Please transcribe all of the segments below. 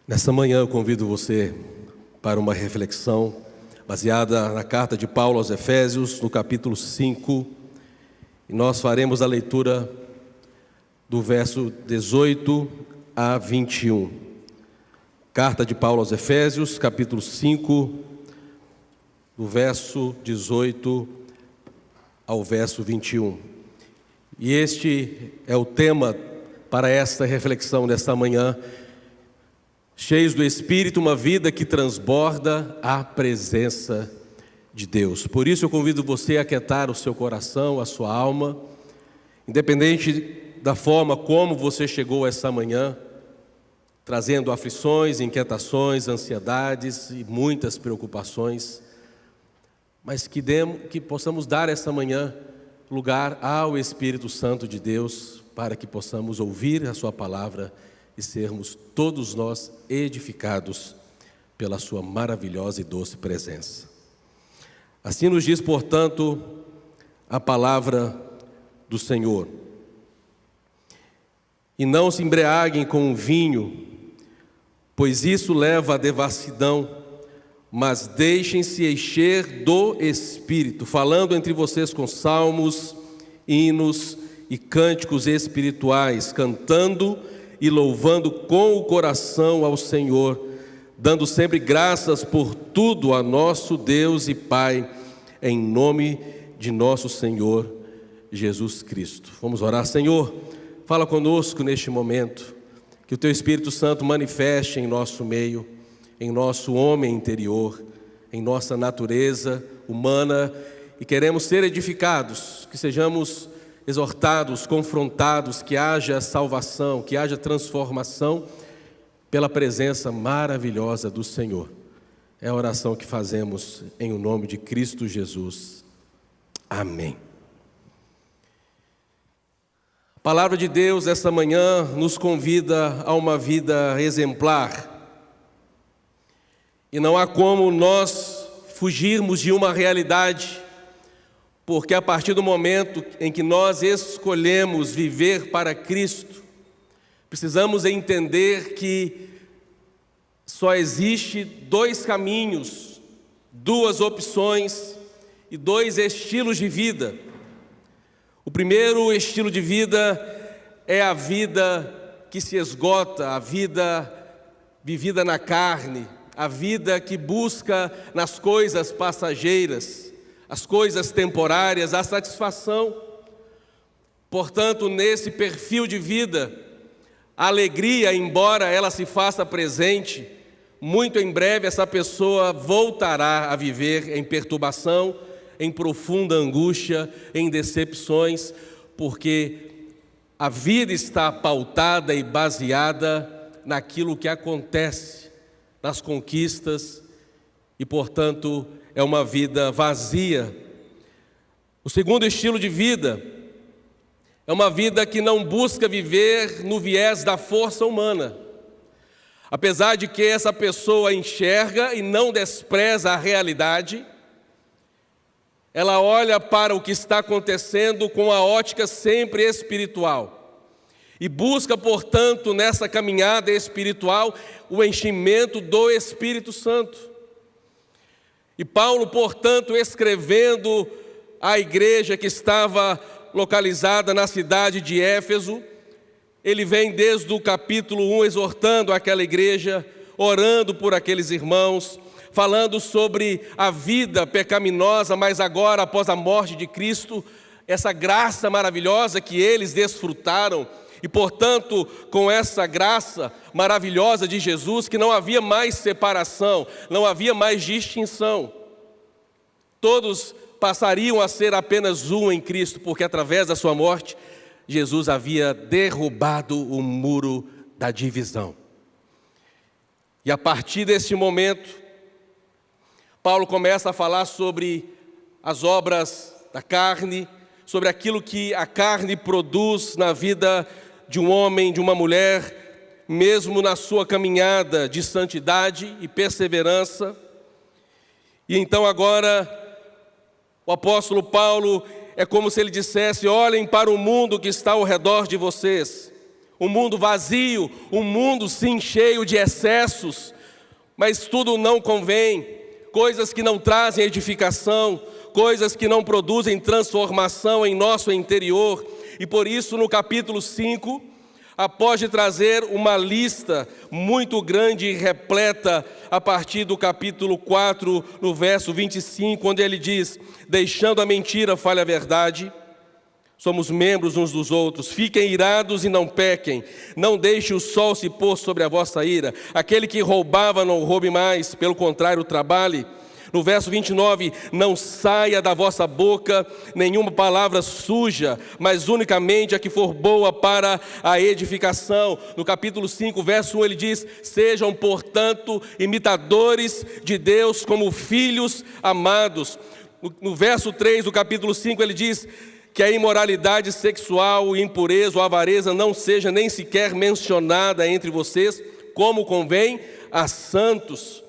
Nessa manhã eu convido você para uma reflexão baseada na carta de Paulo aos Efésios, no capítulo 5, e nós faremos a leitura do verso 18 a 21. Carta de Paulo aos Efésios, capítulo 5, do verso 18 ao verso 21. E este é o tema para esta reflexão desta manhã. Cheios do Espírito, uma vida que transborda a presença de Deus. Por isso eu convido você a aquietar o seu coração, a sua alma, independente da forma como você chegou essa manhã, trazendo aflições, inquietações, ansiedades e muitas preocupações, mas que possamos dar essa manhã lugar ao Espírito Santo de Deus, para que possamos ouvir a sua palavra e sermos todos nós edificados pela sua maravilhosa e doce presença. Assim nos diz, portanto, a palavra do Senhor. E não se embriaguem com o vinho, pois isso leva à devassidão, mas deixem-se encher do Espírito, falando entre vocês com salmos, hinos e cânticos espirituais, cantando e louvando com o coração ao Senhor, dando sempre graças por tudo a nosso Deus e Pai, em nome de nosso Senhor Jesus Cristo. Vamos orar. Senhor, fala conosco neste momento, que o Teu Espírito Santo manifeste em nosso meio, em nosso homem interior, em nossa natureza humana, e queremos ser edificados, que sejamos exortados, confrontados, que haja salvação, que haja transformação pela presença maravilhosa do Senhor. É a oração que fazemos em o nome de Cristo Jesus. Amém. A palavra de Deus esta manhã nos convida a uma vida exemplar. E não há como nós fugirmos de uma realidade, porque a partir do momento em que nós escolhemos viver para Cristo, precisamos entender que só existe dois caminhos, duas opções e dois estilos de vida. O primeiro estilo de vida é a vida que se esgota, a vida vivida na carne, a vida que busca nas coisas passageiras, as coisas temporárias, a satisfação. Portanto, nesse perfil de vida, a alegria, embora ela se faça presente, muito em breve essa pessoa voltará a viver em perturbação, em profunda angústia, em decepções, porque a vida está pautada e baseada naquilo que acontece, nas conquistas, e portanto é uma vida vazia. O segundo estilo de vida é uma vida que não busca viver no viés da força humana. Apesar de que essa pessoa enxerga e não despreza a realidade, ela olha para o que está acontecendo com a ótica sempre espiritual e busca, portanto, nessa caminhada espiritual, o enchimento do Espírito Santo. E Paulo, portanto, escrevendo à igreja que estava localizada na cidade de Éfeso, ele vem desde o capítulo 1 exortando aquela igreja, orando por aqueles irmãos, falando sobre a vida pecaminosa, mas agora, após a morte de Cristo, essa graça maravilhosa que eles desfrutaram. E, portanto, com essa graça maravilhosa de Jesus, que não havia mais separação, não havia mais distinção. Todos passariam a ser apenas um em Cristo, porque através da sua morte, Jesus havia derrubado o muro da divisão. E a partir desse momento, Paulo começa a falar sobre as obras da carne, sobre aquilo que a carne produz na vida de um homem, de uma mulher, mesmo na sua caminhada de santidade e perseverança. E então agora, o apóstolo Paulo, é como se ele dissesse: olhem para o mundo que está ao redor de vocês, um mundo vazio, um mundo sim cheio de excessos, mas tudo não convém, coisas que não trazem edificação, coisas que não produzem transformação em nosso interior. E por isso no capítulo 5, após de trazer uma lista muito grande e repleta, a partir do capítulo 4, no verso 25, onde ele diz: deixando a mentira, fale a verdade, somos membros uns dos outros, fiquem irados e não pequem, não deixe o sol se pôr sobre a vossa ira, aquele que roubava não roube mais, pelo contrário trabalhe. No verso 29, não saia da vossa boca nenhuma palavra suja, mas unicamente a que for boa para a edificação. No capítulo 5, verso 1, ele diz: sejam, portanto, imitadores de Deus como filhos amados. No verso 3 do capítulo 5, ele diz que a imoralidade sexual, impureza ou avareza não seja nem sequer mencionada entre vocês, como convém a santos.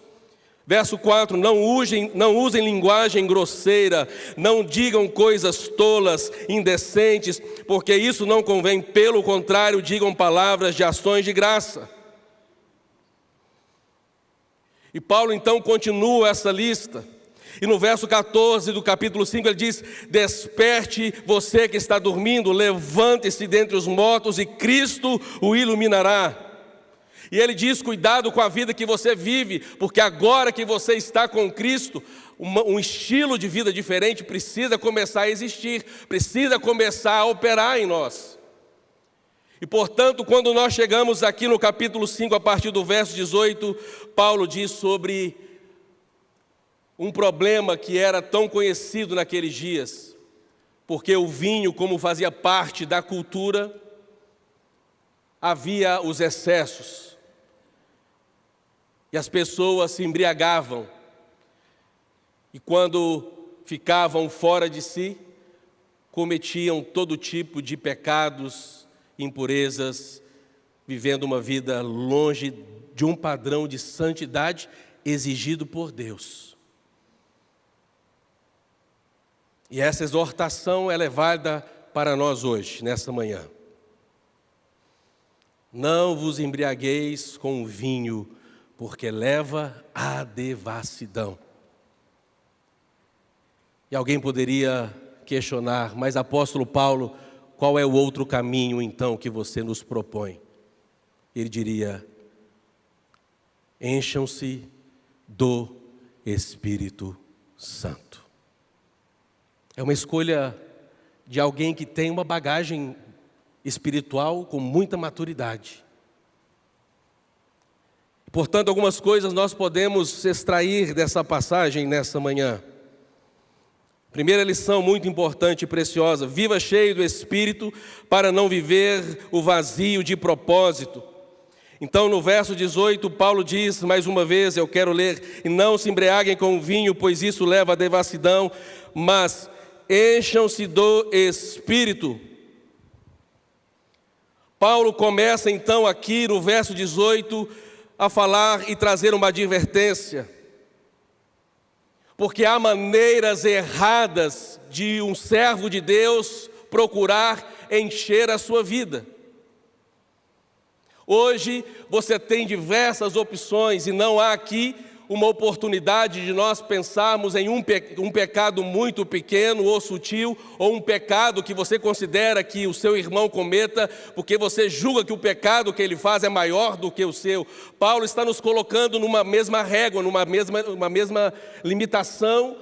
Verso 4, não usem linguagem grosseira, não digam coisas tolas, indecentes, porque isso não convém, pelo contrário, digam palavras de ações de graça. E Paulo então continua essa lista, e no verso 14 do capítulo 5 ele diz: desperte você que está dormindo, levante-se dentre os mortos e Cristo o iluminará. E ele diz: cuidado com a vida que você vive, porque agora que você está com Cristo, um estilo de vida diferente precisa começar a existir, precisa começar a operar em nós. E portanto, quando nós chegamos aqui no capítulo 5, a partir do verso 18, Paulo diz sobre um problema que era tão conhecido naqueles dias, porque o vinho, como fazia parte da cultura, havia os excessos. E as pessoas se embriagavam, e quando ficavam fora de si, cometiam todo tipo de pecados, impurezas, vivendo uma vida longe de um padrão de santidade exigido por Deus. E essa exortação ela é válida para nós hoje, nessa manhã. Não vos embriagueis com o vinho, porque leva à devassidão. E alguém poderia questionar: mas apóstolo Paulo, qual é o outro caminho então que você nos propõe? Ele diria: encham-se do Espírito Santo. É uma escolha de alguém que tem uma bagagem espiritual com muita maturidade. Portanto, algumas coisas nós podemos extrair dessa passagem nessa manhã. Primeira lição muito importante e preciosa: viva cheio do Espírito para não viver o vazio de propósito. Então no verso 18, Paulo diz, mais uma vez, eu quero ler: e não se embriaguem com o vinho, pois isso leva à devassidão, mas encham-se do Espírito. Paulo começa então aqui no verso 18 a falar e trazer uma advertência, porque há maneiras erradas de um servo de Deus procurar encher a sua vida. Hoje você tem diversas opções e não há aqui uma oportunidade de nós pensarmos em um pecado muito pequeno ou sutil, ou um pecado que você considera que o seu irmão cometa, porque você julga que o pecado que ele faz é maior do que o seu. Paulo está nos colocando numa mesma régua, numa mesma limitação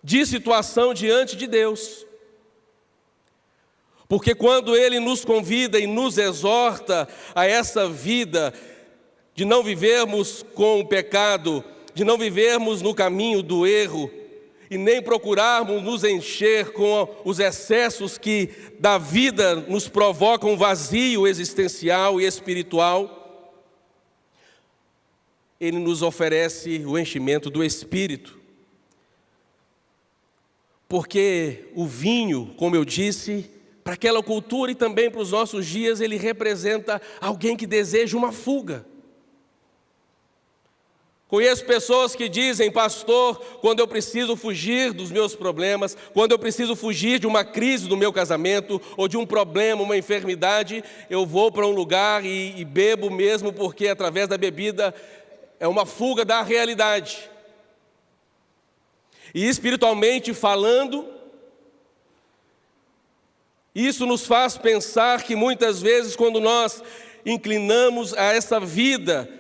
de situação diante de Deus. Porque quando ele nos convida e nos exorta a essa vida de não vivermos com o pecado, de não vivermos no caminho do erro, e nem procurarmos nos encher com os excessos que da vida nos provocam um vazio existencial e espiritual, ele nos oferece o enchimento do Espírito. Porque o vinho, como eu disse, para aquela cultura e também para os nossos dias, ele representa alguém que deseja uma fuga. Conheço pessoas que dizem: pastor, quando eu preciso fugir dos meus problemas, quando eu preciso fugir de uma crise do meu casamento, ou de um problema, uma enfermidade, eu vou para um lugar e bebo mesmo, porque através da bebida é uma fuga da realidade. E espiritualmente falando, isso nos faz pensar que muitas vezes, quando nós inclinamos a essa vida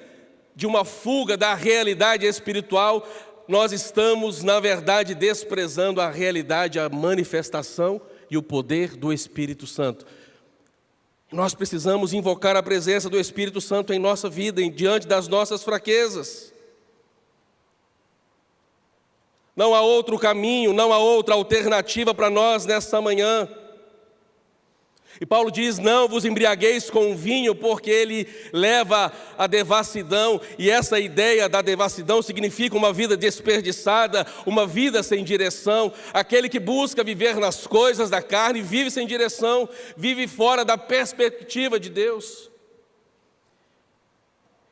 de uma fuga da realidade espiritual, nós estamos, na verdade, desprezando a realidade, a manifestação e o poder do Espírito Santo. Nós precisamos invocar a presença do Espírito Santo em nossa vida, diante das nossas fraquezas. Não há outro caminho, não há outra alternativa para nós nesta manhã. E Paulo diz: não vos embriagueis com o vinho, porque ele leva à devassidão, e essa ideia da devassidão significa uma vida desperdiçada, uma vida sem direção. Aquele que busca viver nas coisas da carne vive sem direção, vive fora da perspectiva de Deus.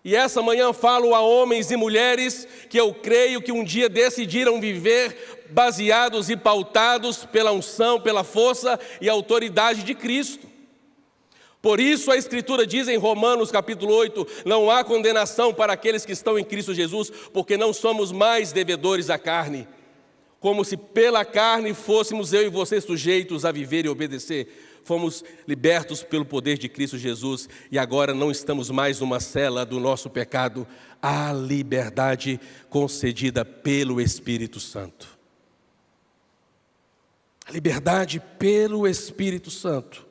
E essa manhã falo a homens e mulheres que eu creio que um dia decidiram viver baseados e pautados pela unção, pela força e autoridade de Cristo. Por isso a Escritura diz em Romanos capítulo 8, não há condenação para aqueles que estão em Cristo Jesus, porque não somos mais devedores à carne, como se pela carne fôssemos eu e você sujeitos a viver e obedecer. Fomos libertos pelo poder de Cristo Jesus e agora não estamos mais numa cela do nosso pecado, há liberdade concedida pelo Espírito Santo. A liberdade pelo Espírito Santo.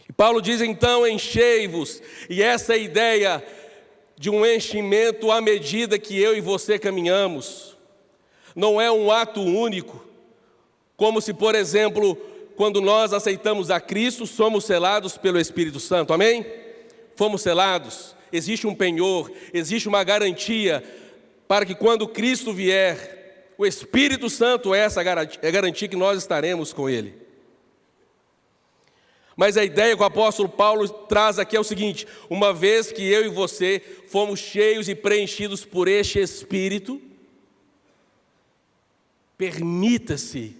E Paulo diz então: enchei-vos, e essa ideia de um enchimento à medida que eu e você caminhamos, não é um ato único, como se, por exemplo, quando nós aceitamos a Cristo, somos selados pelo Espírito Santo, amém? Fomos selados, existe um penhor, existe uma garantia, para que quando Cristo vier, o Espírito Santo é essa garantia que nós estaremos com Ele. Mas a ideia que o apóstolo Paulo traz aqui é o seguinte: uma vez que eu e você fomos cheios e preenchidos por este Espírito, permita-se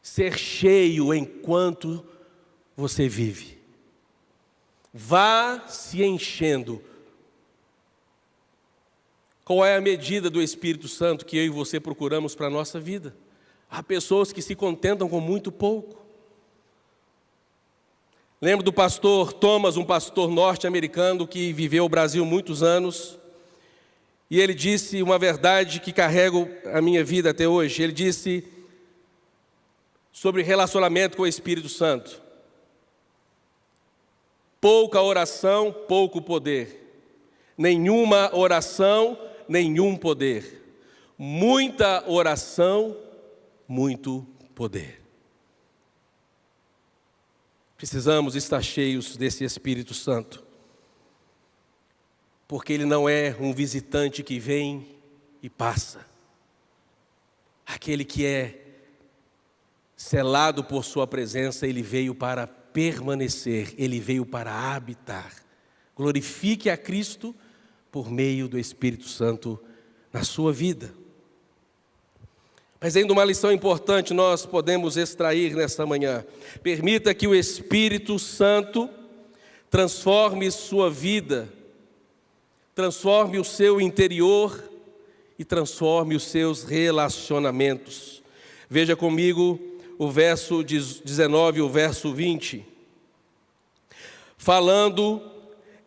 ser cheio enquanto você vive. Vá se enchendo. Qual é a medida do Espírito Santo que eu e você procuramos para a nossa vida? Há pessoas que se contentam com muito pouco. Lembro do pastor Thomas, um pastor norte-americano que viveu o Brasil muitos anos, e ele disse uma verdade que carrego a minha vida até hoje. Ele disse sobre relacionamento com o Espírito Santo: pouca oração, pouco poder. Nenhuma oração, nenhum poder. Muita oração, muito poder. Precisamos estar cheios desse Espírito Santo, porque Ele não é um visitante que vem e passa. Aquele que é selado por sua presença, Ele veio para permanecer, Ele veio para habitar. Glorifique a Cristo por meio do Espírito Santo na sua vida. Mas ainda uma lição importante nós podemos extrair nesta manhã. Permita que o Espírito Santo transforme sua vida, transforme o seu interior e transforme os seus relacionamentos. Veja comigo o verso 19 e o verso 20. Falando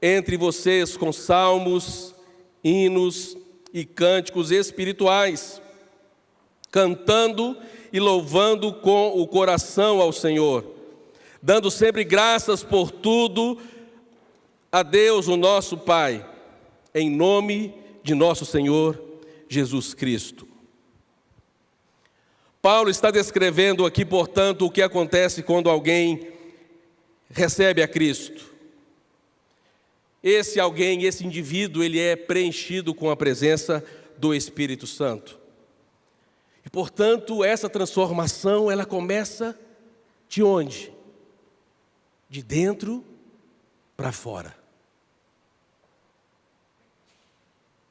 entre vocês com salmos, hinos e cânticos espirituais, cantando e louvando com o coração ao Senhor, dando sempre graças por tudo a Deus, o nosso Pai, em nome de nosso Senhor Jesus Cristo. Paulo está descrevendo aqui, portanto, o que acontece quando alguém recebe a Cristo. Esse alguém, esse indivíduo, ele é preenchido com a presença do Espírito Santo. E, portanto, essa transformação, ela começa de onde? De dentro para fora.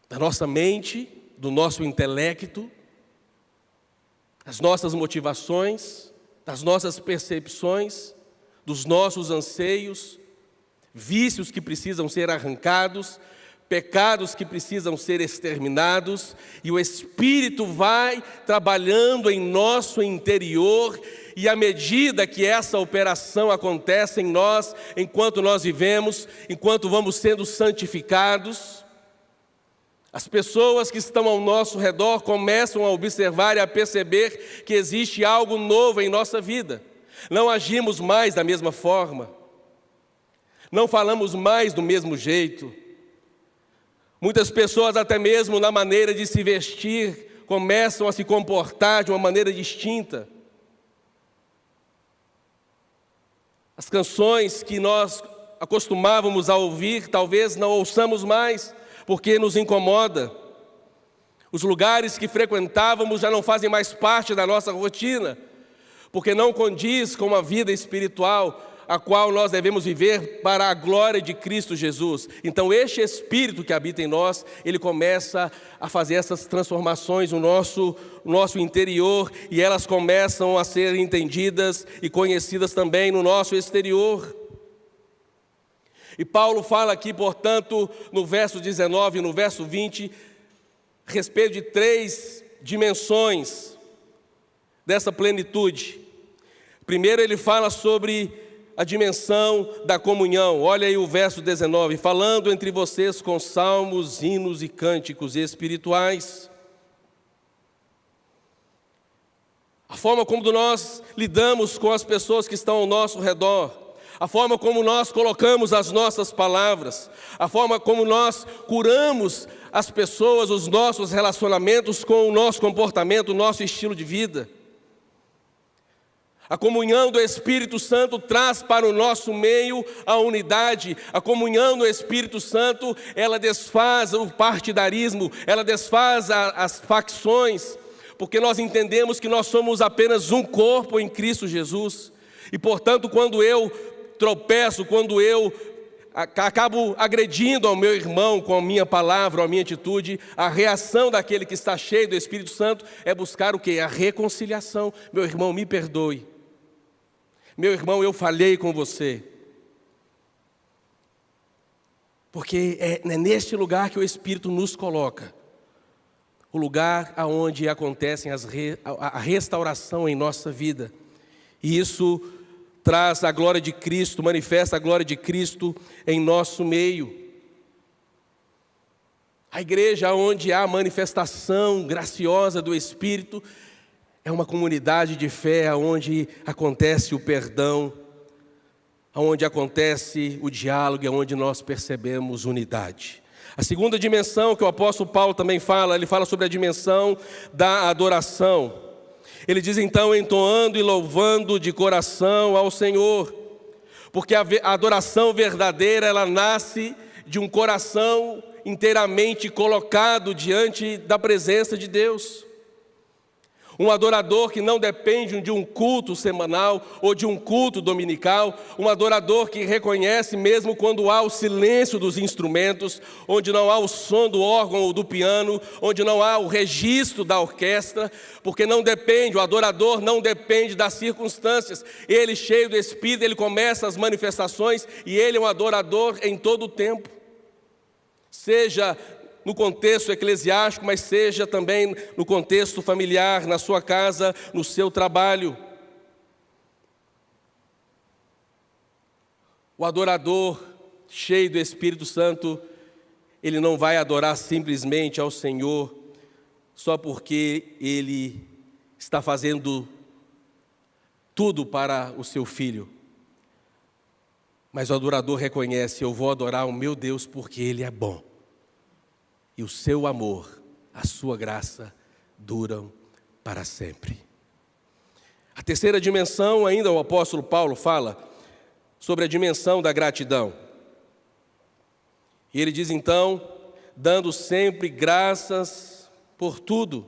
da nossa mente, do nosso intelecto, das nossas motivações, das nossas percepções, dos nossos anseios, vícios que precisam ser arrancados, pecados que precisam ser exterminados, e o Espírito vai trabalhando em nosso interior, e à medida que essa operação acontece em nós, enquanto nós vivemos, enquanto vamos sendo santificados, as pessoas que estão ao nosso redor começam a observar e a perceber que existe algo novo em nossa vida. Não agimos mais da mesma forma, não falamos mais do mesmo jeito. Muitas pessoas, até mesmo na maneira de se vestir, começam a se comportar de uma maneira distinta. As canções que nós acostumávamos a ouvir, talvez não ouçamos mais, porque nos incomoda. Os lugares que frequentávamos já não fazem mais parte da nossa rotina, porque não condiz com a vida espiritual a qual nós devemos viver para a glória de Cristo Jesus. Então este Espírito que habita em nós, ele começa a fazer essas transformações no nosso interior, e elas começam a ser entendidas e conhecidas também no nosso exterior. E Paulo fala aqui, portanto, no verso 19 e no verso 20, a respeito de 3 dimensões dessa plenitude. Primeiro ele fala sobre a dimensão da comunhão. Olha aí o verso 19, falando entre vocês com salmos, hinos e cânticos espirituais. A forma como nós lidamos com as pessoas que estão ao nosso redor, a forma como nós colocamos as nossas palavras, a forma como nós curamos as pessoas, os nossos relacionamentos com o nosso comportamento, o nosso estilo de vida. A comunhão do Espírito Santo traz para o nosso meio a unidade. A comunhão do Espírito Santo, ela desfaz o partidarismo, ela desfaz as facções, porque nós entendemos que nós somos apenas um corpo em Cristo Jesus. E, portanto, quando eu tropeço, quando eu acabo agredindo ao meu irmão com a minha palavra, ou a minha atitude, a reação daquele que está cheio do Espírito Santo é buscar o quê? A reconciliação. Meu irmão, me perdoe. Meu irmão, eu falhei com você. Porque é neste lugar que o Espírito nos coloca. O lugar onde acontece a restauração em nossa vida. E isso traz a glória de Cristo, manifesta a glória de Cristo em nosso meio. A igreja onde há manifestação graciosa do Espírito é uma comunidade de fé onde acontece o perdão, onde acontece o diálogo, é onde nós percebemos unidade. A segunda dimensão que o apóstolo Paulo também fala, ele fala sobre a dimensão da adoração. Ele diz então, entoando e louvando de coração ao Senhor, porque a adoração verdadeira, ela nasce de um coração inteiramente colocado diante da presença de Deus. Um adorador que não depende de um culto semanal ou de um culto dominical, um adorador que reconhece mesmo quando há o silêncio dos instrumentos, onde não há o som do órgão ou do piano, onde não há o registro da orquestra, porque não depende, o adorador não depende das circunstâncias. Ele, cheio do Espírito, ele começa as manifestações e ele é um adorador em todo o tempo. Seja no contexto eclesiástico, mas seja também no contexto familiar, na sua casa, no seu trabalho. O adorador cheio do Espírito Santo, ele não vai adorar simplesmente ao Senhor só porque ele está fazendo tudo para o seu filho. Mas o adorador reconhece: eu vou adorar o meu Deus porque Ele é bom. E o seu amor, a sua graça, duram para sempre. A terceira dimensão, ainda o apóstolo Paulo fala sobre a dimensão da gratidão. E ele diz então, dando sempre graças por tudo.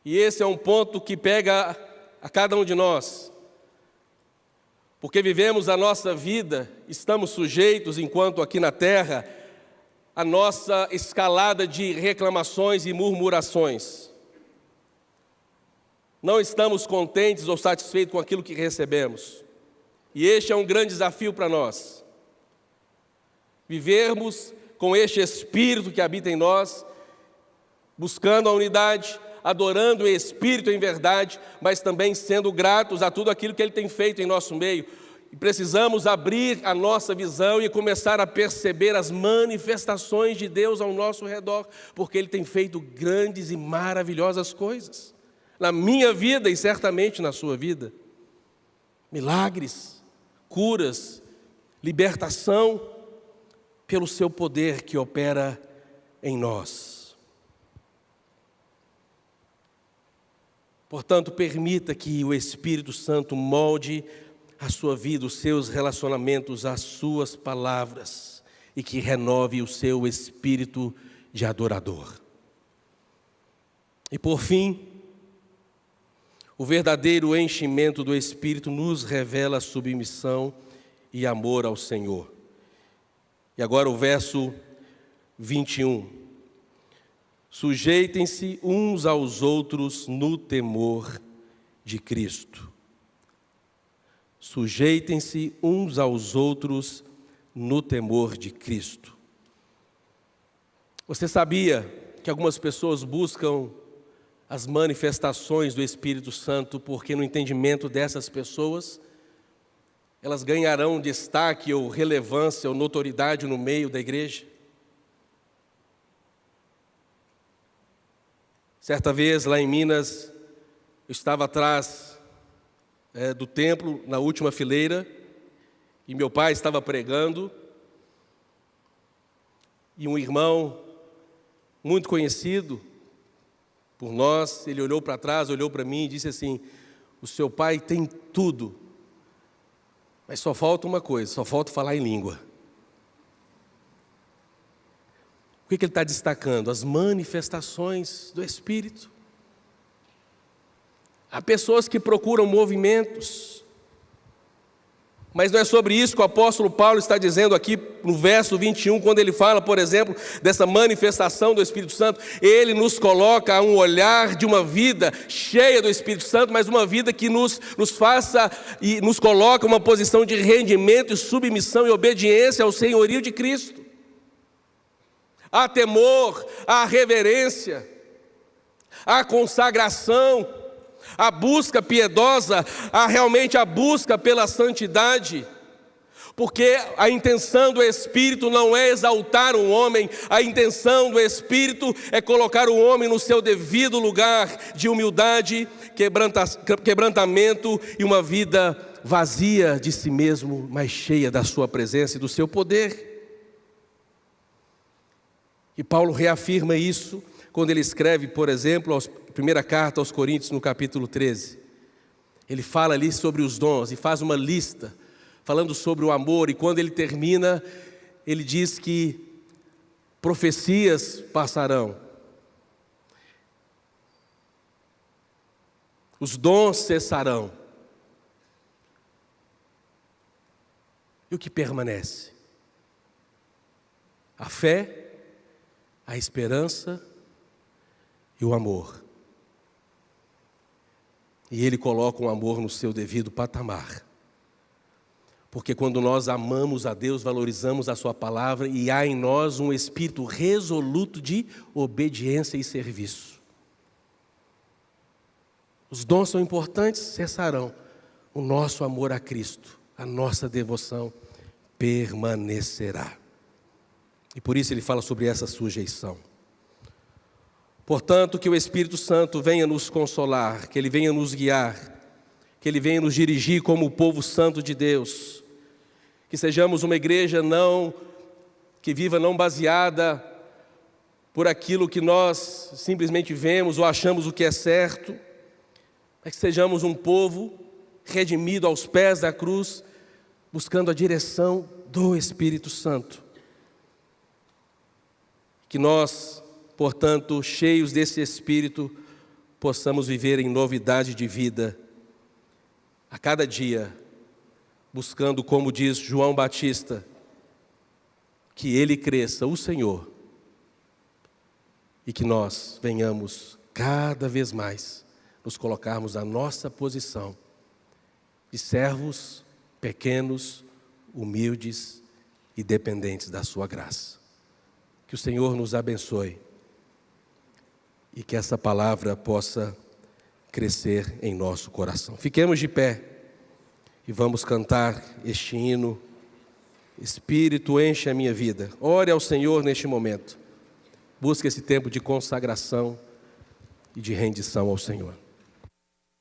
E esse é um ponto que pega a cada um de nós. Porque vivemos a nossa vida, estamos sujeitos, enquanto aqui na terra, a nossa escalada de reclamações e murmurações. Não estamos contentes ou satisfeitos com aquilo que recebemos. E este é um grande desafio para nós. Vivermos com este Espírito que habita em nós, buscando a unidade, adorando o Espírito em verdade, mas também sendo gratos a tudo aquilo que Ele tem feito em nosso meio. E precisamos abrir a nossa visão e começar a perceber as manifestações de Deus ao nosso redor, porque Ele tem feito grandes e maravilhosas coisas, na minha vida e certamente na sua vida. Milagres, curas, libertação, pelo seu poder que opera em nós. Portanto, permita que o Espírito Santo molde a sua vida, os seus relacionamentos, as suas palavras, e que renove o seu espírito de adorador. E por fim, o verdadeiro enchimento do Espírito nos revela submissão e amor ao Senhor. E agora o verso 21. Sujeitem-se uns aos outros no temor de Cristo. Sujeitem-se uns aos outros no temor de Cristo. Você sabia que algumas pessoas buscam as manifestações do Espírito Santo porque no entendimento dessas pessoas elas ganharão destaque ou relevância ou notoriedade no meio da igreja? Certa vez, lá em Minas, eu estava atrás do templo, na última fileira, e meu pai estava pregando, e um irmão muito conhecido por nós, ele olhou para trás, olhou para mim e disse assim: o seu pai tem tudo, mas só falta uma coisa, só falta falar em língua. O que ele está destacando? As manifestações do Espírito. Há pessoas que procuram movimentos, mas não é sobre isso que o apóstolo Paulo está dizendo aqui no verso 21, quando ele fala, por exemplo, dessa manifestação do Espírito Santo. Ele nos coloca a um olhar de uma vida cheia do Espírito Santo, mas uma vida que nos faça e nos coloca uma posição de rendimento e submissão e obediência ao senhorio de Cristo. Há temor, há reverência, há consagração, a busca piedosa, há realmente a busca pela santidade, porque a intenção do Espírito não é exaltar um homem, a intenção do Espírito é colocar o homem no seu devido lugar de humildade, quebrantamento e uma vida vazia de si mesmo, mas cheia da sua presença e do seu poder. E Paulo reafirma isso quando ele escreve, por exemplo, a primeira carta aos Coríntios, no capítulo 13. Ele fala ali sobre os dons e faz uma lista, falando sobre o amor. E quando ele termina, ele diz que profecias passarão, os dons cessarão. E o que permanece? A fé, a esperança e o amor. E ele coloca o amor no seu devido patamar. Porque quando nós amamos a Deus, valorizamos a sua palavra e há em nós um espírito resoluto de obediência e serviço. Os dons são importantes, cessarão. O nosso amor a Cristo, a nossa devoção permanecerá. E por isso ele fala sobre essa sujeição. Portanto, que o Espírito Santo venha nos consolar, que Ele venha nos guiar, que Ele venha nos dirigir como o povo santo de Deus. Que sejamos uma igreja que viva não baseada por aquilo que nós simplesmente vemos ou achamos o que é certo, mas que sejamos um povo redimido aos pés da cruz, buscando a direção do Espírito Santo. Que nós, portanto, cheios desse Espírito, possamos viver em novidade de vida, a cada dia, buscando, como diz João Batista, que Ele cresça, o Senhor, e que nós venhamos cada vez mais nos colocarmos na nossa posição de servos pequenos, humildes e dependentes da sua graça. Que o Senhor nos abençoe e que essa palavra possa crescer em nosso coração. Fiquemos de pé e vamos cantar este hino. Espírito, enche a minha vida. Ore ao Senhor neste momento. Busque esse tempo de consagração e de rendição ao Senhor.